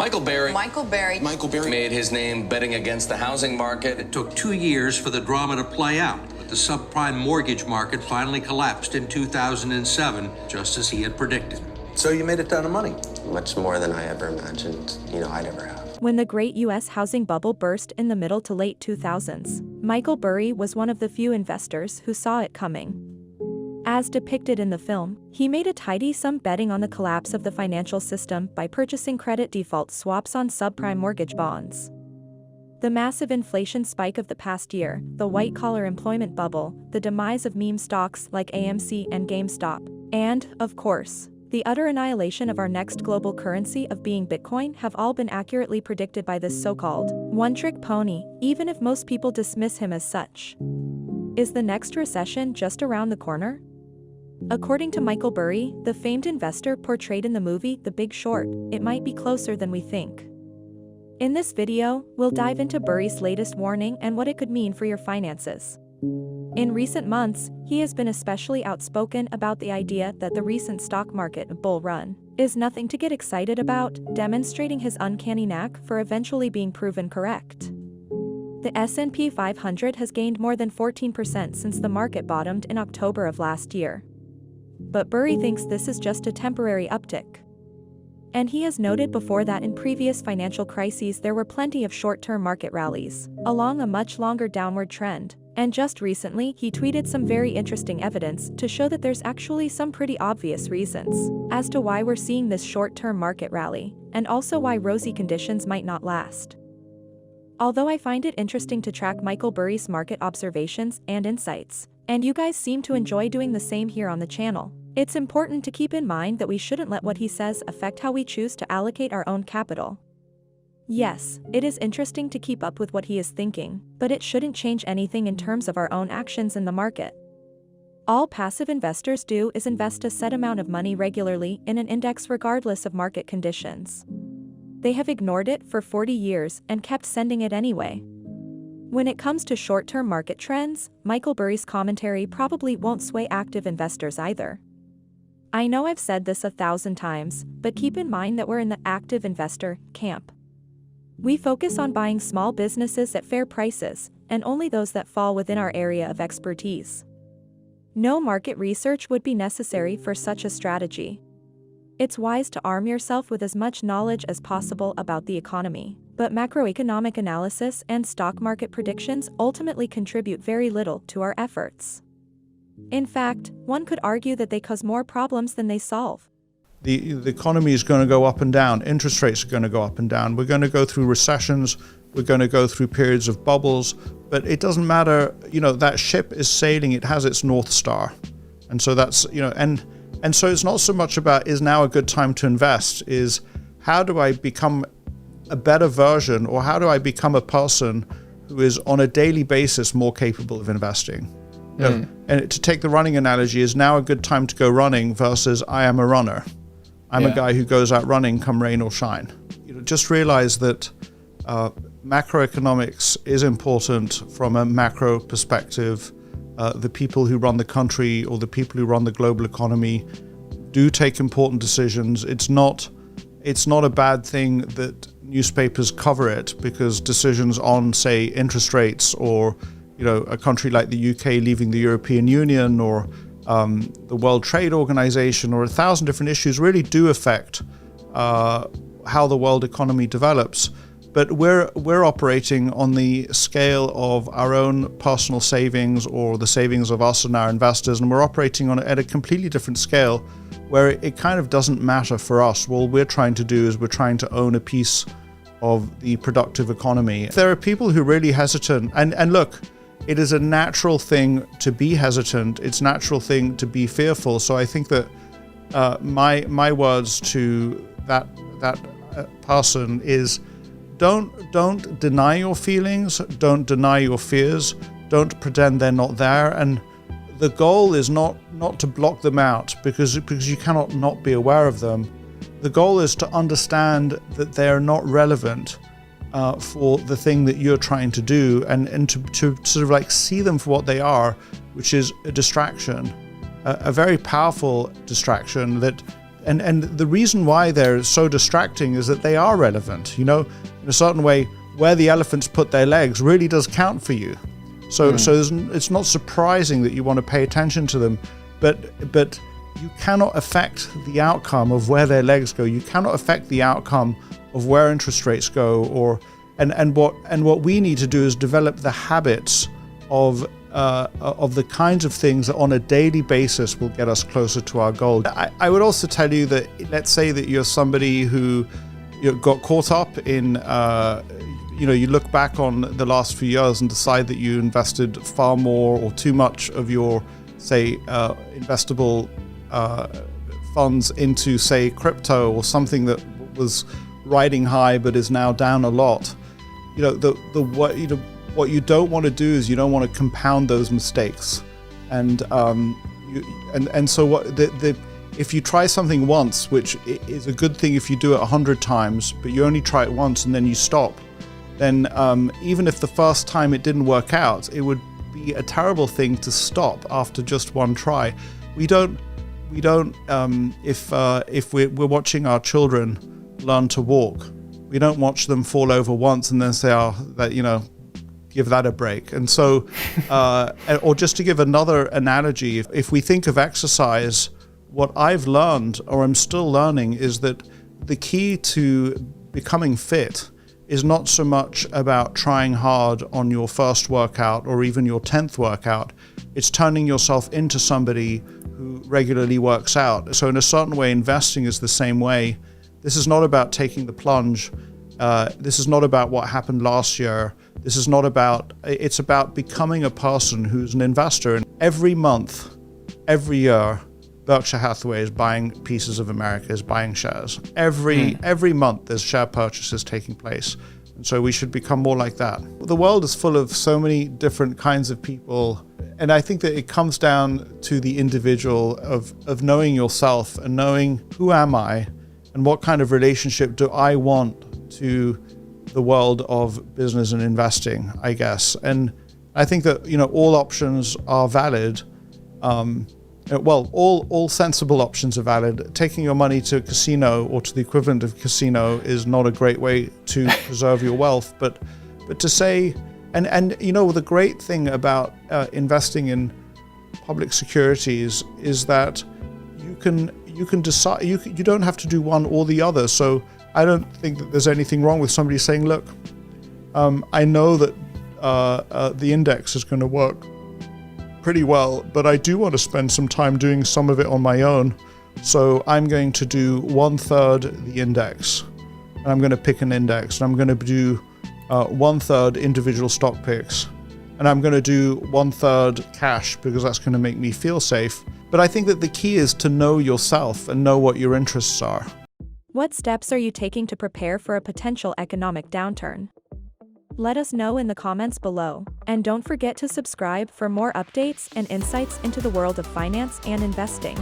Michael Burry. Michael Burry Made his name betting against the housing market. It took 2 years for the drama to play out, but the subprime mortgage market finally collapsed in 2007, just as he had predicted. So you made a ton of money. Much more than I ever imagined, I'd ever have. When the great U.S. housing bubble burst in the middle to late 2000s, Michael Burry was one of the few investors who saw it coming. As depicted in the film, he made a tidy sum betting on the collapse of the financial system by purchasing credit default swaps on subprime mortgage bonds. The massive inflation spike of the past year, the white-collar employment bubble, the demise of meme stocks like AMC and GameStop, and, of course, the utter annihilation of our next global currency of being Bitcoin have all been accurately predicted by this so-called one-trick pony, even if most people dismiss him as such. Is the next recession just around the corner? According to Michael Burry, the famed investor portrayed in the movie The Big Short, it might be closer than we think. In this video, we'll dive into Burry's latest warning and what it could mean for your finances. In recent months, he has been especially outspoken about the idea that the recent stock market bull run is nothing to get excited about, demonstrating his uncanny knack for eventually being proven correct. The S&P 500 has gained more than 14% since the market bottomed in October of last year. But Burry thinks this is just a temporary uptick. And he has noted before that in previous financial crises there were plenty of short-term market rallies, along a much longer downward trend. And just recently, he tweeted some very interesting evidence to show that there's actually some pretty obvious reasons as to why we're seeing this short-term market rally, and also why rosy conditions might not last. Although I find it interesting to track Michael Burry's market observations and insights, and you guys seem to enjoy doing the same here on the channel, it's important to keep in mind that we shouldn't let what he says affect how we choose to allocate our own capital. Yes, it is interesting to keep up with what he is thinking, but it shouldn't change anything in terms of our own actions in the market. All passive investors do is invest a set amount of money regularly in an index regardless of market conditions. They have ignored it for 40 years and kept sending it anyway. When it comes to short-term market trends, Michael Burry's commentary probably won't sway active investors either. I know I've said this 1,000 times, but keep in mind that we're in the active investor camp. We focus on buying small businesses at fair prices, and only those that fall within our area of expertise. No market research would be necessary for such a strategy. It's wise to arm yourself with as much knowledge as possible about the economy, but macroeconomic analysis and stock market predictions ultimately contribute very little to our efforts. In fact, one could argue that they cause more problems than they solve. The economy is going to go up and down. Interest rates are going to go up and down. We're going to go through recessions. We're going to go through periods of bubbles. But it doesn't matter, that ship is sailing. It has its North Star. And so that's, and so it's not so much about is now a good time to invest, is how do I become a better version, or how do I become a person who is on a daily basis more capable of investing? And to take the running analogy, is now a good time to go running versus I am a runner. I'm a guy who goes out running come rain or shine. Just realize that macroeconomics is important from a macro perspective. The people who run the country or the people who run the global economy do take important decisions. It's not a bad thing that newspapers cover it, because decisions on, say, interest rates, or a country like the UK leaving the European Union, or the World Trade Organization, or 1,000 different issues really do affect how the world economy develops. But we're operating on the scale of our own personal savings, or the savings of us and our investors, and we're operating on at a completely different scale, where it kind of doesn't matter for us. All we're trying to do is we're trying to own a piece of the productive economy. There are people who are really hesitant, and look, it is a natural thing to be hesitant. It's a natural thing to be fearful. So I think that my words to that person is, don't deny your feelings, don't deny your fears, don't pretend they're not there. And the goal is not to block them out, because you cannot not be aware of them. The goal is to understand that they are not relevant for the thing that you're trying to do, and to sort of like see them for what they are, which is a distraction, a very powerful distraction that And the reason why they're so distracting is that they are relevant. In a certain way, where the elephants put their legs really does count for you. So it's not surprising that you want to pay attention to them, but you cannot affect the outcome of where their legs go. You cannot affect the outcome of where interest rates go, and what we need to do is develop the habits of the kinds of things that on a daily basis will get us closer to our goal. I would also tell you that, let's say that you're somebody who got caught up in, you look back on the last few years and decide that you invested far more or too much of your, say, investable funds into, say, crypto or something that was riding high but is now down a lot. What you don't want to do is you don't want to compound those mistakes, and so if you try something once, which is a good thing if you do it 100 times, but you only try it once and then you stop, then even if the first time it didn't work out, it would be a terrible thing to stop after just one try. We don't if we're watching our children learn to walk, we don't watch them fall over once and then say, give that a break. And so, or just to give another analogy, if we think of exercise, what I've learned, or I'm still learning, is that the key to becoming fit is not so much about trying hard on your first workout or even your 10th workout. It's turning yourself into somebody who regularly works out. So in a certain way, investing is the same way. This is not about taking the plunge. This is not about what happened last year. It's about becoming a person who's an investor. And every month, every year, Berkshire Hathaway is buying pieces of America, is buying shares. Every month there's share purchases taking place. And so we should become more like that. The world is full of so many different kinds of people. And I think that it comes down to the individual of knowing yourself and knowing who am I and what kind of relationship do I want to the world of business and investing, I guess. And I think that, all options are valid. All sensible options are valid. Taking your money to a casino or to the equivalent of a casino is not a great way to preserve your wealth. But to say, and the great thing about investing in public securities is that you can decide. You don't have to do one or the other. So I don't think that there's anything wrong with somebody saying, look, I know that the index is going to work pretty well, but I do want to spend some time doing some of it on my own. So I'm going to do 1/3 the index, and I'm going to pick an index, and I'm going to do 1/3 individual stock picks, and I'm going to do 1/3 cash because that's going to make me feel safe. But I think that the key is to know yourself and know what your interests are. What steps are you taking to prepare for a potential economic downturn? Let us know in the comments below, and don't forget to subscribe for more updates and insights into the world of finance and investing.